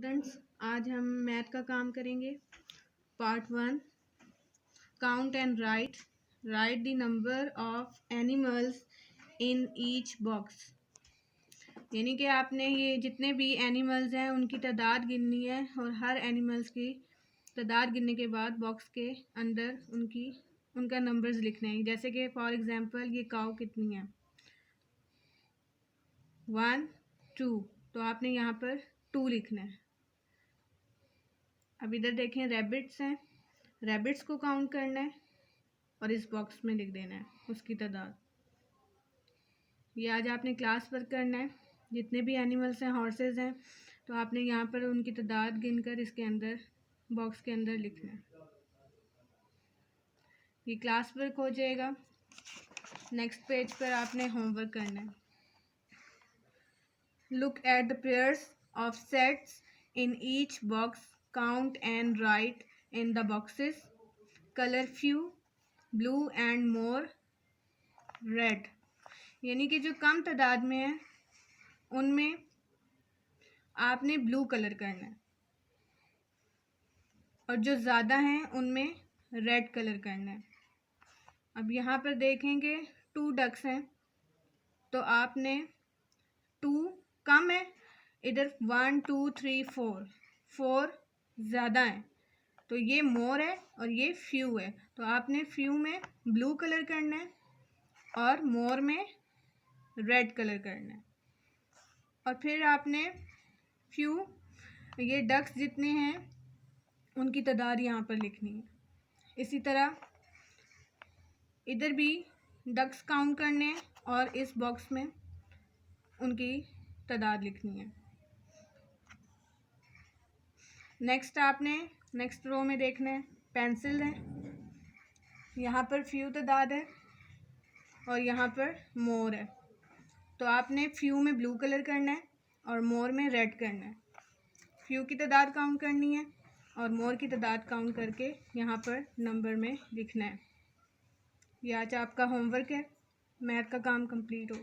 Students, आज हम math का काम करेंगे। Part 1, count and right the number of animals in each box. यानी कि आपने ये जितने भी एनिमल्स हैं उनकी तादाद गिननी है और हर एनिमल्स की तादाद गिनने के बाद बॉक्स के अंदर उनका नंबर्स लिखने हैं। जैसे कि फॉर एग्जांपल ये काऊ कितनी है, 1 2, तो आपने यहाँ पर 2 लिखना है। अब इधर देखें, रैबिट्स हैं, रैबिट्स को काउंट करना है और इस बॉक्स में लिख देना है उसकी तादाद। ये आज आपने क्लास वर्क करना है। जितने भी एनिमल्स हैं, हॉर्सेस हैं, तो आपने यहाँ पर उनकी तादाद गिनकर इसके अंदर बॉक्स के अंदर लिखना है। ये क्लास वर्क हो जाएगा। नेक्स्ट पेज पर आपने होमवर्क करना है। Look at the pairs of sets in each box, count and right in the boxes, colour few, blue and more, red. यानी कि जो कम तादाद में है उनमें आपने ब्लू कलर करना है और जो ज़्यादा हैं उनमें रेड कलर करना है। अब यहाँ पर देखेंगे 2 डक्स हैं, तो आपने 2 कम है, इधर 1 2 3 4 ज़्यादा है, तो ये मोर है और ये फ्यू है। तो आपने फ्यू में ब्लू कलर करना है और मोर में रेड कलर करना है। और फिर आपने फ्यू, ये डक्स जितने हैं उनकी तादाद यहाँ पर लिखनी है। इसी तरह इधर भी डक्स काउंट करने हैं और इस बॉक्स में उनकी तादाद लिखनी है। नेक्स्ट आपने नेक्स्ट रो में देखना है, पेंसिल है, यहाँ पर फ्यू तादाद है और यहाँ पर मोर है। तो आपने फ्यू में ब्लू कलर करना है और मोर में रेड करना है। फ्यू की तादाद काउंट करनी है और मोर की तादाद काउंट करके यहाँ पर नंबर में लिखना है। ये आज आपका होमवर्क है। मैथ का काम कंप्लीट हो।